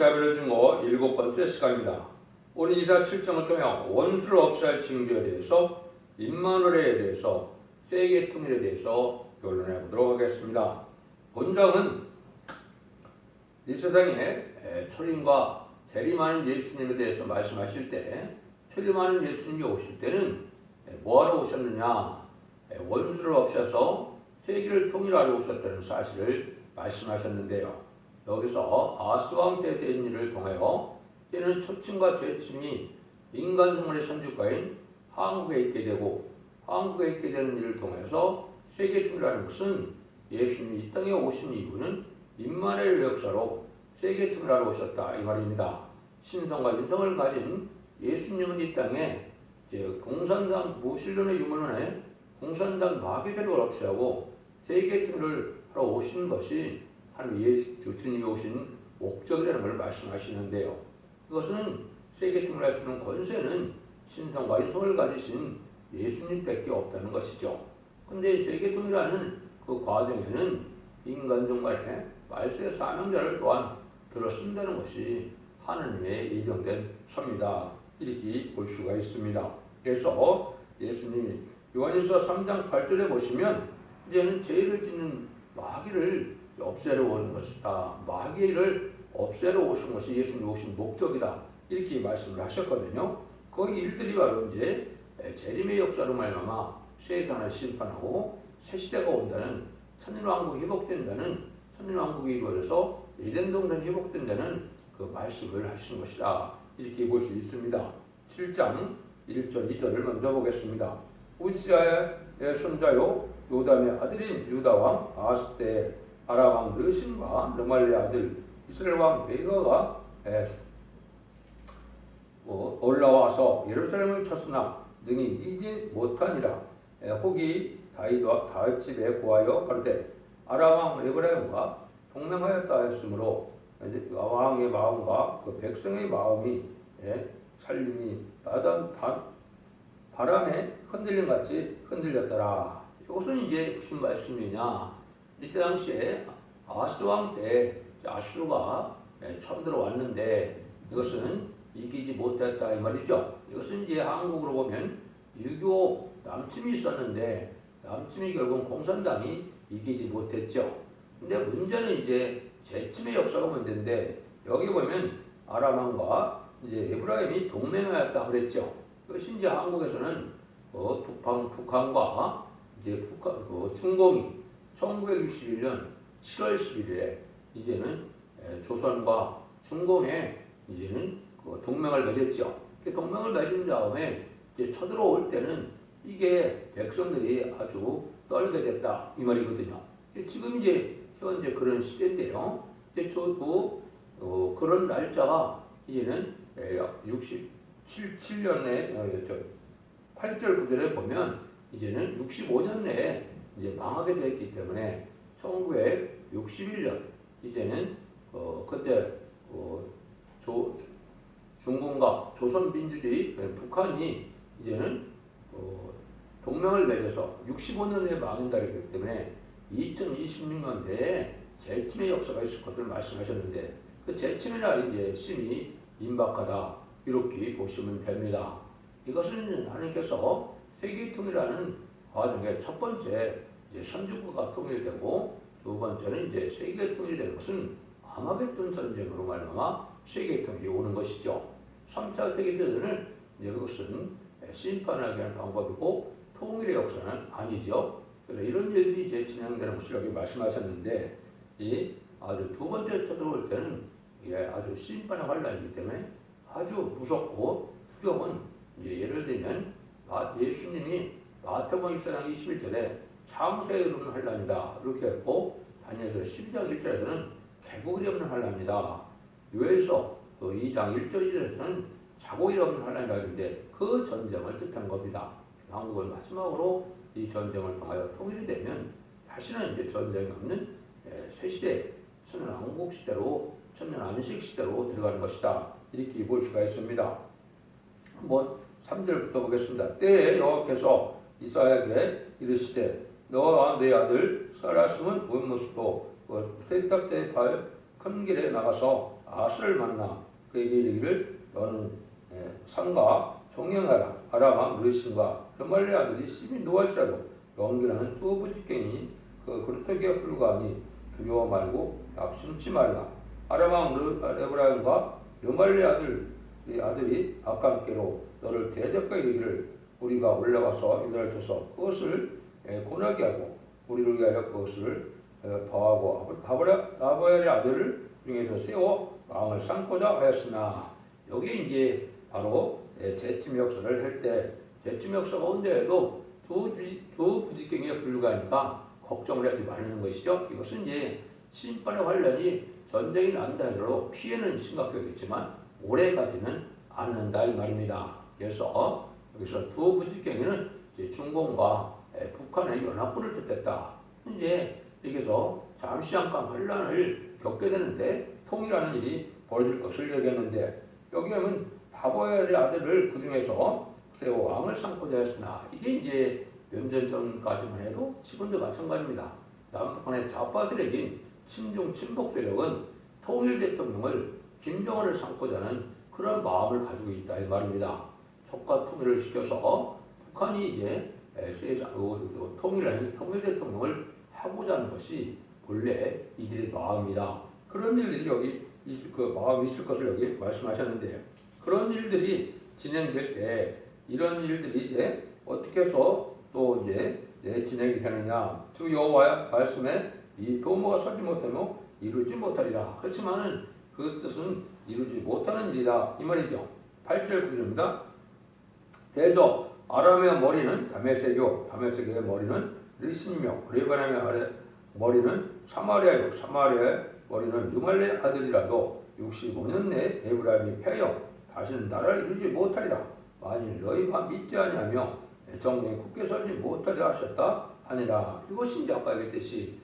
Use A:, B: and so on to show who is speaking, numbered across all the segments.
A: 자비를 증거 7번째 시간입니다. 오늘 이사 7장을 통해 원수를 없애할 징조에 대해서 임마누엘에 대해서 세계 통일에 대해서 변론해 보도록 하겠습니다. 본장은 이 세상에 초림과 재림하는 예수님에 대해서 말씀하실 때 초림하는 예수님이 오실 때는 뭐하러 오셨느냐, 원수를 없애서 세계를 통일하러 오셨다는 사실을 말씀하셨는데요. 여기서 아스왕 때 된 일을 통하여 때는 초침과 죄침이 인간 생활의 선주가인 한국에 있게 되고 한국에 있게 되는 일을 통해서 세계 통일하는 것은 예수님이 이 땅에 오신 이유는 임마누엘의 역사로 세계 통일하러 오셨다 이 말입니다. 신성과 인성을 가진 예수님은 이 땅에 공산당 무신론의 유물론에 공산당 마귀세력을 없애하고 세계 통일을 하러 오신 것이 주님이 오신 목적이라는 걸 말씀하시는데요. 그것은 세계 통일할 수 있는 권세는 신성과 인성을 가지신 예수님밖에 없다는 것이죠. 그런데 세계 통일하는 그 과정에는 인간 종말에 말세의 사명자를 또한 들어쓴다는 것이 하느님의 예정된 섭니다. 이렇게 볼 수가 있습니다. 그래서 예수님이 요한일서 3장 8절에 보시면 이제는 죄를 짓는 마귀를 없애러 오는 것이다. 마귀를 없애러 오신 것이 예수님 오신 목적이다. 이렇게 말씀을 하셨거든요. 그 일들이 바로 이제 재림의 역사로 말미암아 세상을 심판하고 새 시대가 온다는 천년왕국이 회복된다는 천년왕국이 이루어져서 에덴 동산이 회복된다는 그 말씀을 하신 것이다. 이렇게 볼 수 있습니다. 7장 1절 2절을 먼저 보겠습니다. 우시아의 손자요 요담의 아들인 유다왕 아하스 때 아람왕 르신과 르말리의 아들 이스라엘왕 베가가 올라와서 예루살렘을 쳤으나 능히 이기지 못하니라. 혹이 다윗 집에 구하여 가로되 아람왕 에브라임과 동맹하였다 했으므로 왕의 마음과 그 백성의 마음이 살림이 바람에 흔들림 같이 흔들렸더라. 이것은 이제 무슨 말씀이냐? 이때 당시에 아하스 왕 때 아수르가 처음 들어왔는데 이것은 이기지 못했다 이 말이죠. 이것은 이제 한국으로 보면 유교 남침이 있었는데 남침이 결국 공산당이 이기지 못했죠. 근데 문제는 이제 재침의 역사가 문제인데 여기 보면 아람왕과 이제 에브라임이 동맹하였다 그랬죠. 그것이 이제 한국에서는 북한과 이제 중공이 1961년 7월 11일에 이제는 조선과 중공에 이제는 동맹을 맺었죠. 동맹을 맺은 다음에 이제 쳐들어올 때는 이게 백성들이 아주 떨게 됐다 이 말이거든요. 지금 이제 현재 그런 시대인데요. 이제 저도 그런 날짜가 이제는 67년에 8절 9절에 보면 이제는 65년 내에 이제 망하게 되었기 때문에 1961년 이제는 그때 중공과 조선민주주의 북한이 이제는 동맹을 맺어서 65년에 망한다 그랬기 때문에 2026년대에 재침의 역사가 있을 것을 말씀하셨는데 그 재침의 날이 이제 심히 임박하다 이렇게 보시면 됩니다. 이것은 하나님께서 세계 통일하는 과정의 첫 번째 이제 선진국가 통일되고 두 번째는 이제 세계 통일이 되는 것은 아마겟돈 전쟁으로 말미암아 세계 통일이 오는 것이죠. 3차 세계대전은 이제 그것은 심판하기 위한 방법이고 통일의 역사는 아니죠. 그래서 이런 일들이 이제 진행되는 것을 여기 말씀하셨는데 이 아주 두 번째 쳐들어올 때는 이게 아주 심판의 환란이기 때문에 아주 무섭고 두려운 이제 예를 들면 예수님이 마태복음 24장 21절에 창세에 이르는 환란이다 이렇게 했고 다니엘서 12장 1절에서는 개국이 없는 환란이다. 요엘서 2장 1절 2절에서는 자국이 없는 환란이라 했는데 그 전쟁을 뜻한 겁니다. 한국은 마지막으로 이 전쟁을 통하여 통일이 되면 다시는 이제 전쟁이 없는 새 시대, 천년왕국 시대로 천년안식 시대로 들어가는 것이다. 이렇게 볼 수가 있습니다. 한번 3절부터 보겠습니다. 때에 여호와께서 이사야에게 이르시되 너와 내 아들 사라 숨은 원모습도 세탁대의 발 큰 길에 나가서 아스를 만나 그에게 이르기를 너는 삼가 종영하라. 아람 르신과 르말리 아들이 심히 노할지라도 연기라는 두부직갱이 그 그릇하기에 불과하니 두려워 말고 약심치 말라. 아람 레브라임과 르말리 아들이 아깝게로 너를 대적과 이르기를 우리가 올라가서 이들을 쳐서 그것을 고나게 하고 우리를 위하여 그것을 더하고 아버엘의 아들을 중에서 세워 왕을 삼고자 하였으나 여기에 이제 바로 제쯤 역사를 할 때 제쯤 역사가 온데에도 두 부직경에 불과하니까 걱정을 하지 말라는 것이죠. 이것은 이제 심판의 환란이 전쟁이 난다 하더라도 피해는 심각하겠지만 오래가지는 않는다 이 말입니다. 그래서 여기서 두 부직경에는 중공과 북한의 연합군을 뜻했다. 이제 여기서 잠시 잠깐 환란을 겪게 되는데 통일하는 일이 벌어질 것을 얘기했는데 여기 하면 바보엘의 아들을 그 중에서 세워 왕을 삼고자 했으나 이게 이제 몇 년 전까지만 해도 지금도 마찬가지입니다. 남북한의 좌파 세력인 친중 친북 세력은 통일 대통령을 김정은을 삼고자 하는 그런 마음을 가지고 있다 이 말입니다. 적과 통일을 시켜서 북한이 이제 통일 대통령을 하고자 하는 것이 본래 이들의 마음이다. 그런 일들이 여기 마음이 있을 것을 여기 말씀하셨는데 그런 일들이 진행될 때 이런 일들이 이제 어떻게 해서 또 이제 진행이 되느냐. 주 여호와의 말씀에 이 도모가 서지 못하며 이루지 못하리라. 그렇지만은 그 뜻은 이루지 못하는 일이다 이 말이죠. 8절 9절입니다. 대저 아람의 머리는 다메섹이요 다메섹의 머리는 르신이며 레바논의 머리는 사마리아요 사마리아의 머리는 르말레 아들이라도 65년 내에 에브라임이 패여 다시는 나라를 이루지 못하리라. 만일 너희가 믿지 아니하며 정령이 굳게 서지 못하리라 하셨다 하니라. 이것이 이제 아까 얘기했듯이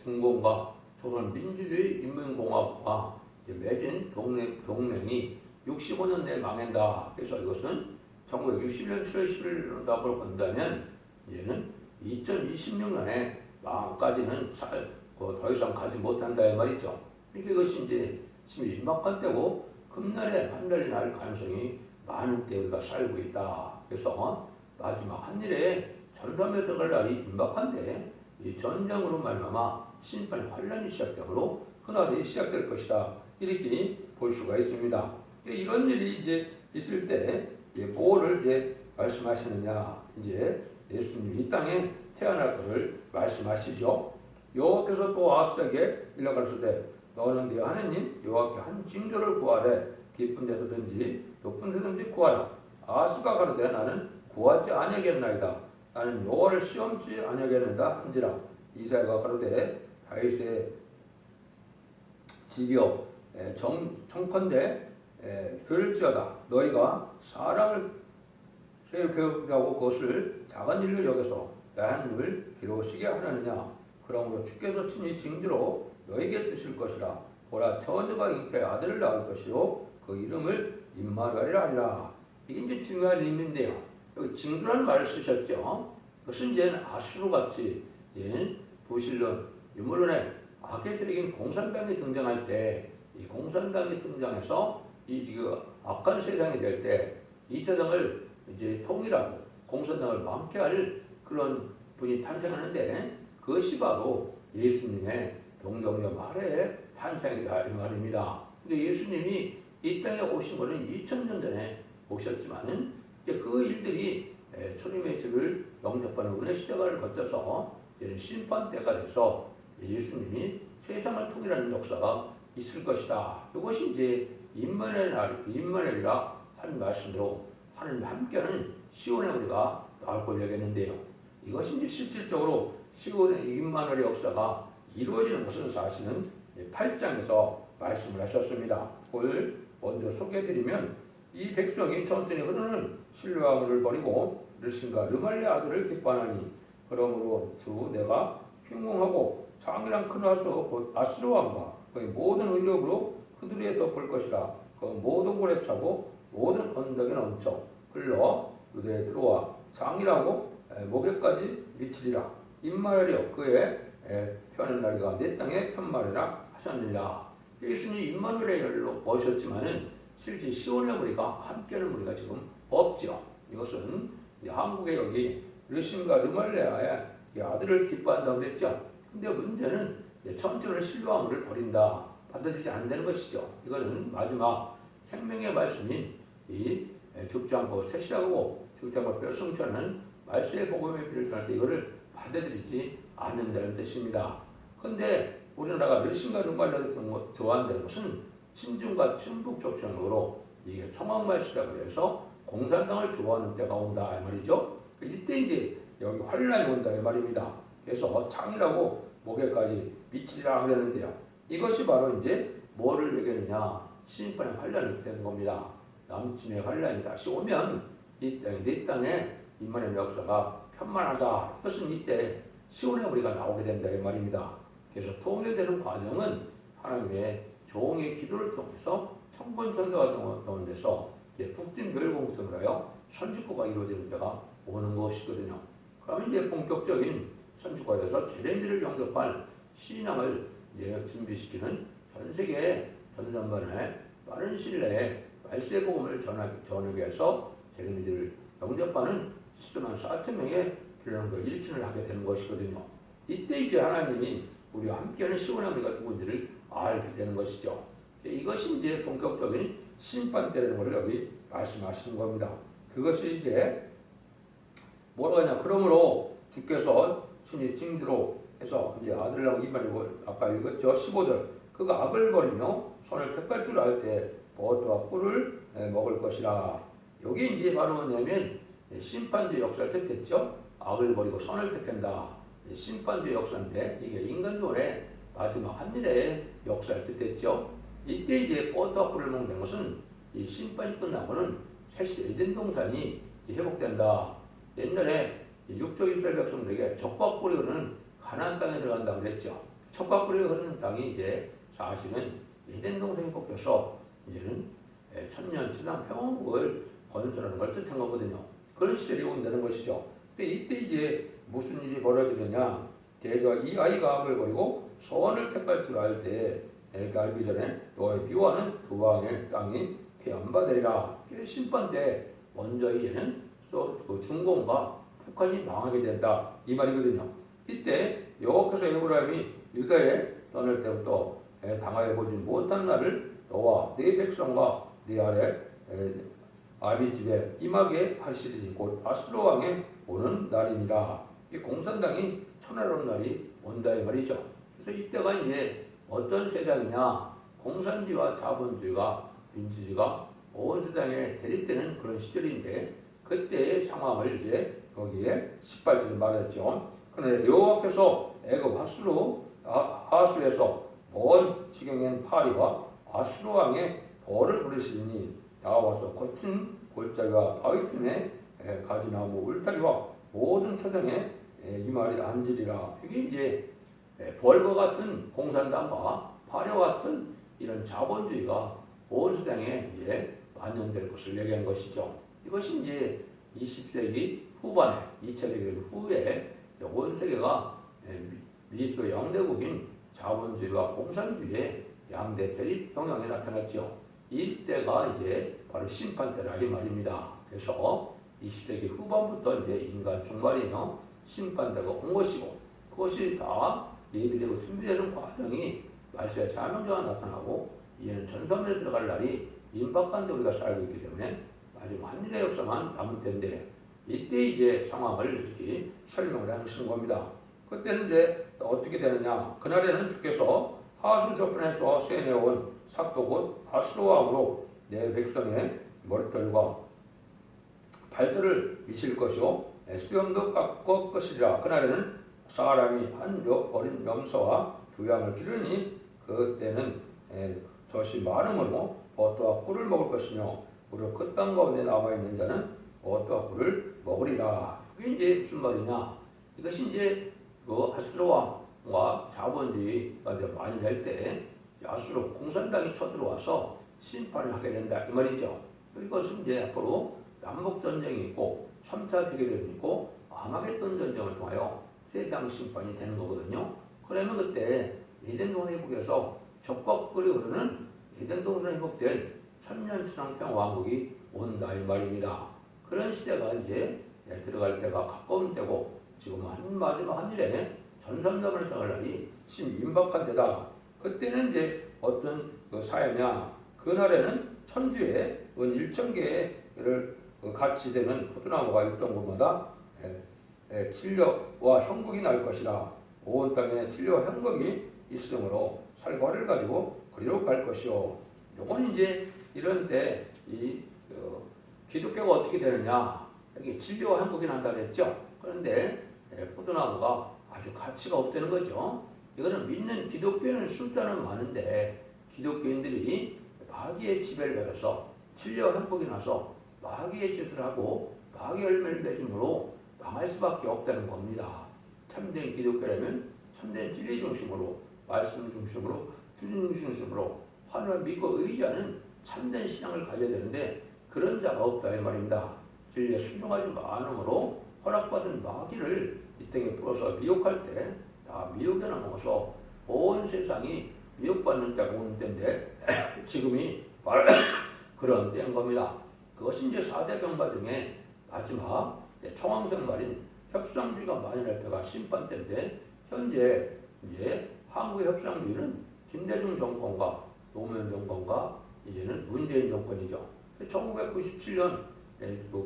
A: 중공과 조선민주주의 인민공화국과 맺은 동맹이 65년 내에 망한다. 그래서 이것은 1960년 7월 11일로 본다면 얘는 2026년에 망까지는 더 이상 가지 못한다 이 말이죠. 그러니까 이것이 이제 지금 임박한 때고 금날에 한날이 날 가능성이 많은 때 우리가 살고 있다. 그래서 마지막 한일에 전삼에 들어갈 날이 임박한데 이 전쟁으로 말미암아 심판의 환란이 시작되므로 그날이 시작될 것이다. 이렇게 볼 수가 있습니다. 이런 일이 이제 있을 때 뭐를 이제 말씀하시느냐? 이제 예수님이 이 땅에 태어날 것을 말씀하시죠. 여호와께서 또 아스에게 일러가르치되 너는 네 하나님 여호와께 한 징조를 구하래. 깊은 데서든지 높은 데서든지 구하라. 아스가 가로되 나는 구하지 아니하겠나이다. 나는 여호와를 시험치 아니하겠나이다 한지라. 이사야가 가로되 다윗의 집이여 청컨대 들을지어다. 너희가 사람을 교육하고 그것을 작은 일로 여겨서 내 하나님을 기록시게 하느냐. 그러므로 주께서 친히 징조로 너에게 주실 것이라. 보라 처녀가 잉태에 아들을 낳을 것이요 그 이름을 임마누엘이라 하리라. 이게 이제 중요한 의미인데요. 여기 징조라는 말을 쓰셨죠. 그것은 이제 아수르같이 부실론 유물론의 악의 세력인 공산당이 등장할 때 이 공산당이 등장해서 이 악한 세상이 될 때 이 세상을 이제 통일하고 공산당을 망케할 그런 분이 탄생하는데 그것이 바로 예수님의 동정녀 마리아의 탄생이다 이 말입니다. 근데 예수님이 이 땅에 오신 것은 2000년 전에 오셨지만은 이제 그 일들이 초림의 주를 영접하는 은혜 시대를 거쳐서 심판 때가 돼서 예수님이 세상을 통일하는 역사가 있을 것이다. 이것이 이제 임마누엘이라 하는 말씀으로 하나님과 함께하는 시온의 우리가 나올 걸 얘기했는데요. 이것이 이제 실질적으로 시온의 임마누엘의 역사가 이루어지는 것은 사실은 8장에서 말씀을 하셨습니다. 그걸 먼저 소개해드리면 이 백성이 천천히 흐르는 신뢰함을 버리고 르신과 르말리 아들을 기뻐하니 그러므로 주 내가 흉흉하고 장이랑 큰 아수 곧 아스르 왕과 그의 모든 의력으로 그들에 덮을 것이라. 그 모든 골에 차고 모든 언덕에 넘쳐 흘러 그들에 들어와 장이라고 목에까지 미치리라. 임마누엘이여 그의 편한 날과 내 땅에 편말이라 하셨느니라. 예수님이 임마누엘의 열로 보셨지만은 실제 시온의 무리가 함께하는 무리가 지금 없죠. 이것은 한국의 여기 르신과 르말레아의 아들을 기뻐한다고 그랬죠. 근데 문제는 천천히 신뢰함을 버린다. 받아들이지 않는다는 것이죠. 이거는 마지막 생명의 말씀인 이 죽지 않고 새시하고 죽지 않고 뼈승천하는 말씀의 복음의 피를 전할 때 이거를 받아들이지 않는다는 뜻입니다. 그런데 우리나라가 르신과 르말레아를 좋아한다는 것은 친중과 친북 조청으로 이게 청왕말씨라고 해서 공산당을 좋아하는 때가 온다 이 말이죠. 이때 이제 여기 환란이 온다 이 말입니다. 그래서 창이라고 목에까지 미치리라 그랬는데요. 이것이 바로 이제 뭐를 얘기하느냐? 심판의 환란이 되는 겁니다. 남침의 환란이 다시 오면 이 땅에 내 땅에 임마누엘 역사가 편만하다. 이것은 이때 시온의 우리가 나오게 된다 이 말입니다. 그래서 통일되는 과정은 하나님의 종의 기도를 통해서 천번천사가 나오는 데서 북진멸공통을 하여 선주고가 이루어지는 때가 오는 것이거든요. 그러면 이제 본격적인 선주고에서 제렘들을 영접할 신앙을 이제 준비시키는 전 세계 전전반에 빠른 시일 내에 말세의 복음을 전하기 위해서 제렘들을 영접하는 10만 4천 명의 필요를 일으키는 하게 되는 것이거든요. 이때 이제 하나님이 우리와 함께하는 시온의 우리가 누군지를 알게 되는 것이죠. 이것이 이제 본격적인 심판 때라는 것을 여기 말씀하시는 겁니다. 그것이 이제 뭐라고 하냐? 그러므로 주께서 신이 징조로 해서 이제 아들이라고 이말이고 아까 읽었죠. 15절 그가 악을 버리며 손을 택할 줄 알 때 버터와 꿀을 먹을 것이라. 여기 이제 바로 뭐냐면 심판주의 역사를 택했죠. 악을 버리고 선을 택한다. 심판주의 역사인데 이게 인간존의 마지막 한일의 역사를 뜻했죠. 이때 이제 버터와 꿀을 먹는 것은 이 심판이 끝나고는 새시 에덴 동산이 회복된다. 옛날에 육적 이스라엘 백성들에게 젖과 꿀이 흐르는 가나안 땅에 들어간다고 그랬죠. 젖과 꿀이 흐르는 땅이 이제 사실은 에덴 동산이 회복돼서 이제는 천년 천상 평원국을 건설하는 걸 뜻한 거거든요. 그런 시절이 온다는 것이죠. 근데 이때 이제 무슨 일이 벌어지느냐? 대저 이 아이가 악을 버리고 소원을 택할 줄 알 때 알기 전에 너의 미워하는 두 왕의 땅이 피안받으리라. 심판 때 먼저 이제는 그 중공과 북한이 망하게 된다 이 말이거든요. 이때 여호와께서 에브라임이 유다에 떠날 때부터 당하여 보지 못한 날을 너와 네 백성과 네 아래 아비 집에 임하게 하시리니 곧 아수르 왕의 오는 날이니라. 이 공산당이 천하로운 날이 온다 이 말이죠. 그래서 이때가 이제 어떤 세상이냐? 공산주의와 자본주의가 민주주의가 온 세상에 대립되는 그런 시절인데 그때의 상황을 이제 거기에 18절에 말했죠. 그런데 여호와께서 애굽 하수에서 먼 지경엔 파리와 아수르 왕의 벌을 부르시니 나와서 거친 골짜기와 바위 틈에 가지나무 울타리와 모든 초장에 이 말이 앉으리라. 이게 이제 벌과 같은 공산당과 파리와 같은 이런 자본주의가 온 세상에 이제 만연될 것을 얘기한 것이죠. 이것이 이제 20세기 후반에 2차 대전 후에 온 세계가 미소 양대국인 자본주의와 공산주의의 양대 대립 경향이 나타났죠. 이때가 이제 바로 심판 때라 이 말입니다. 그래서 20세기 후반부터 이제 인간 종말이며 심판 때가 온 것이고 그것이 다 예비되고 준비되는 과정이 말세의 사명자가 나타나고 이제는 전성면에 들어갈 날이 임박한데 우리가 살고 있기 때문에 마지막 한일의 역사만 남을 텐데 이때 이제 상황을 이렇게 설명을 하시는 겁니다. 그때는 이제 어떻게 되느냐? 그날에는 주께서 하수 저편에서 세내온 삭도 곧 아수르 왕으로 내 백성의 머리털과 발들을 미칠 것이요 수염도 깎을 것이라. 그날에는 사람이 한 어린 염소와 두 양을 기르니 그때는 젖이 많음으로 버터와 꿀을 먹을 것이며 무릇 그 땅 가운데 남아있는 자는 버터와 꿀을 먹으리라. 이게 이제 무슨 말이냐? 이것이 이제 그 아수르 왕과 자본주의가 이제 많이 될 때 아수르 공산당이 쳐들어와서 심판을 하게 된다 이 말이죠. 이것은 이제 앞으로 남북 전쟁이 있고 3차 세계대전이 있고 아마겟돈 전쟁을 통하여 세상 심판이 되는 거거든요. 그러면 그때 에덴 동산 회복에서 적극 끓여오르는 에덴 동산에 회복된 천년치상 평화왕국이 온다 이 말입니다. 그런 시대가 이제 들어갈 때가 가까운 때고 지금 한 마지막 한 일에 전삼점을 당할 날이 임박한 때다. 그때는 이제 어떤 그 사회냐, 그날에는 천주에 은 1,000개를 같이 되는 포도나무가 있던 곳마다 진려와 형국이 날 것이라. 온 땅에 진려와 형국이 있으므로 살과를 가지고 그리로 갈 것이요. 요건 이제 이런 때 이 기독교가 어떻게 되느냐, 여기 진려와 형국이 난다 그랬죠. 그런데 포도나무가 아주 가치가 없다는 거죠. 이거는 믿는 기독교인은 숫자는 많은데 기독교인들이 마귀의 지배를 받아서 진려와 형국이 나서 마귀의 짓을 하고 마귀 열매를 맺음으로 망할 수밖에 없다는 겁니다. 참된 기독교라면 참된 진리 중심으로, 말씀 중심으로, 주님 중심으로 하나님을 믿고 의지하는 참된 신앙을 가져야 되는데 그런 자가 없다 이 말입니다. 진리에 순종하지 않으므로 허락받은 마귀를 이 땅에 풀어서 미혹할 때 다 미혹에 넘어서 온 세상이 미혹받는 때가 오는 때인데 지금이 바로 그런 때인 겁니다. 그것이 이제 4대 병바 중에 마지막 청황색 말인 협상주의가 만연할 때가 심판 때인데 현재 이제 한국의 협상주의는 김대중 정권과 노무현 정권과 이제는 문재인 정권이죠. 1997년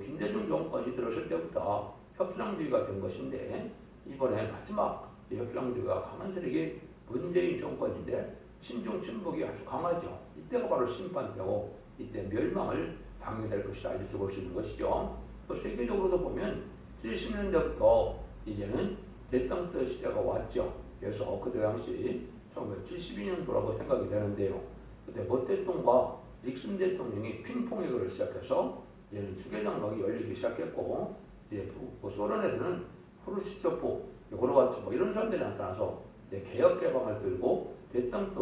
A: 김대중 정권이 들어설 때부터 협상주의가 된 것인데 이번에 마지막 협상주의가 강한 세력이 문재인 정권인데 친중 친북이 아주 강하죠. 이때가 바로 심판 때고 이때 멸망을 당하게 될 것이다 이렇게 볼 수 있는 것이죠. 또 세계적으로도 보면 70년대부터 이제는 대땅뜨 시대가 왔죠. 그래서 그때 당시 1972년도라고 생각이 되는데요. 그때 모 대통령과 닉슨 대통령이 핑퐁회의를 시작해서 이제는 주계장막이 열리기 시작했고 이제 소련에서는 후르시초프, 고르바초프 뭐 이런 사람들이 나타나서 개혁 개방을 들고 대땅뜨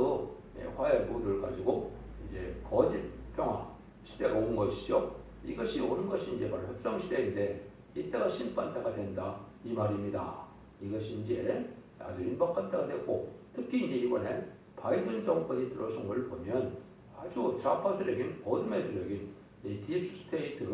A: 화해 모드를 가지고 이제 거짓 평화 시대가 온 것이죠. 이것이 오는 것이 이제 바로 협상 시대인데 이때가 심판 때가 된다 이 말입니다. 이것이 이제 아주 임박한 때가 됐고 특히 이제 이번에 바이든 정권이 들어선 걸 보면 아주 좌파 세력인 어둠의 세력인 이 딥스테이트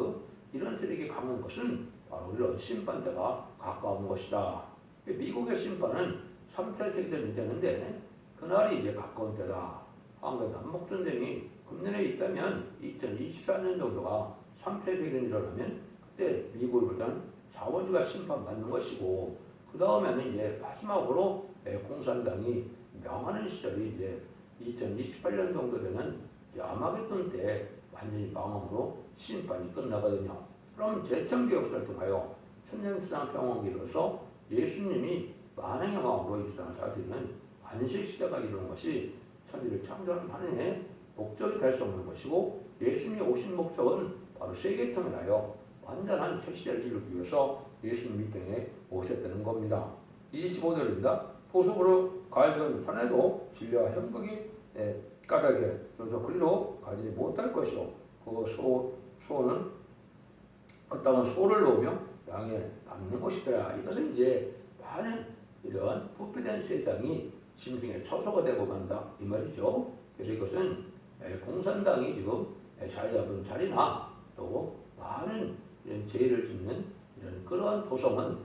A: 이런 세력이 강한 것은 바로 이런 심판 때가 가까운 것이다. 미국의 심판은 3차 세계대전이 되는데 그날이 이제 가까운 때다. 한국 남북전쟁이 금년에 있다면 2024년 정도가 3차 세계대전이 일어나면 그때 미국보다는 자본주의가 심판받는 것이고 그 다음에는 이제 마지막으로 공산당이 명하는 시절이 이제 2028년 정도 되는 아마겟돈 때 완전히 망함으로 심판이 끝나거든요. 그럼 재창조 역사를 통하여 천년시장 평화기로서 예수님이 만행의 마음으로 이 세상을 다스리는 안식시대가 이루는 것이 천지를 창조하는 하나님의 목적이 될 수 없는 것이고 예수님이 오신 목적은 바로 세계통일 하여 완전한 새 시대를 이루기 위해서 예수님이 이 땅에 오셨다는 겁니다. 25절입니다. 포속으로 가던 산에도 진리와 형극이 까닭에 그래서 그리로 가지 못할 것이요 그 소는 어떤 소를 놓으며 양에 담는 것이더라. 이것은 이제 많은 이런 부패된 세상이 짐승의 처소가 되고 만다 이 말이죠. 그래서 이것은 공산당이 지금 자리 잡은 자리나 또 많은 이런 죄를 짓는 이런 그러한 도성은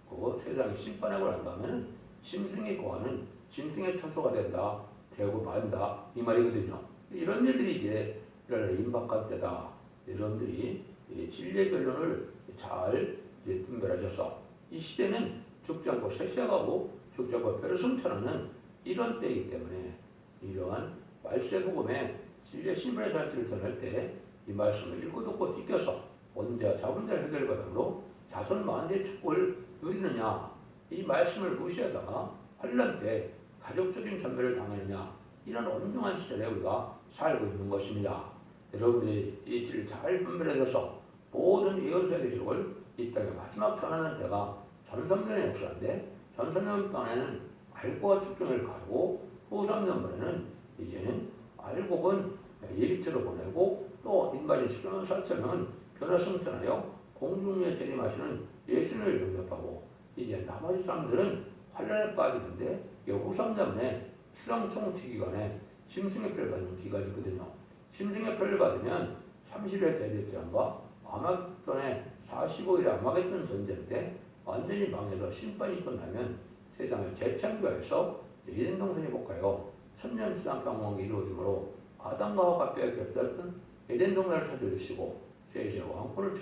A: 그 세상이 심판하고 난 다음에는 짐승이 거하는 짐승의 처소가 된다, 되고 만다 이 말이거든요. 이런 일들이 이제 임박할 때다. 여러분들이 진리의 변론을 잘 이제 분별하셔서 이 시대는 죽지 않고 새 시작하고 죽지 않고 뼈를 승천하는 이런 때이기 때문에 이러한 말세복음의 진리의 신분의 잔치를 전할 때 이 말씀을 읽고 듣고 지켜서 원자 자본자의 해결과정으로 자손 만대의 축복을 누리느냐 이 말씀을 무시하다가 환란 때 가족적인 전멸을 당하느냐 이런 엄중한 시절에 우리가 살고 있는 것입니다. 여러분들이 이 질을 잘 분별해서 모든 예언서의 기록을 이 땅에 마지막 전하는 때가 전성전의 역사인데 전성전 땅에는 알고와 측정을 가고 후 3년번에는 이제는 알곡은 예비체로 보내고 또 인간의 10년 4천명은 변화승천하여 공중에 재림하시는 예수님을 영접하고 이제 나머지 사람들은 환란에 빠지는데 후 3년에 수령 총치 기간에 심승협회를 받는 기간이 있거든요. 심승협회를 받으면 30회 대제전과 아마겟돈의 45일의 아마겟돈 전쟁 때 완전히 망해서 심판이 끝나면 세상을 재창조해서 에덴 동산에 복하여 천년 지상평화가 이루어지므로 아담과 하와가 빼앗겼던 에덴 동산을 찾아주시고 세세 왕권을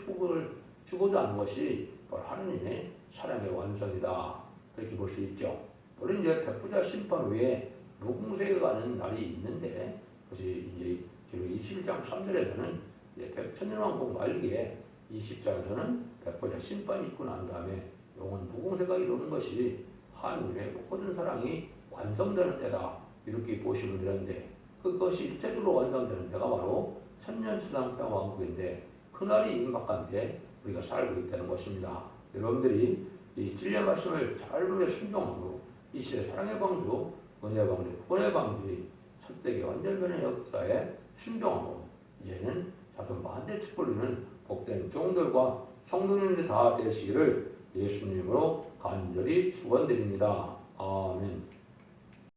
A: 주고자 하는 것이 바로 하느님의 사랑의 완성이다. 그렇게 볼 수 있죠. 물론 이제 백부자 심판 후에 무궁세가 가는 날이 있는데 그것이 이제 지금 21장 3절에서는 백천년왕국 말기에 20장에서는 백부자 심판이 있고 난 다음에 영원 무궁세가 이루는 것이 하느님의 모든 사랑이 완성되는 때다. 이렇게 보시면 되는데 그것이 일체적으로 완성되는 때가 바로 천년지상평화왕국인데 그날이 임박한데 우리가 살고 있다는 것입니다. 여러분들이 이 진리의 말씀을 잘 들어 순종함으로 이 시대 사랑의 방주, 은혜의 방주, 구원의 방주의 첫대기 완전변의 역사에 순종함으로 이제는 자손 만대 축복을 복된 종들과 성도님들 다 되시기를 예수님으로 간절히 축원드립니다. 아멘.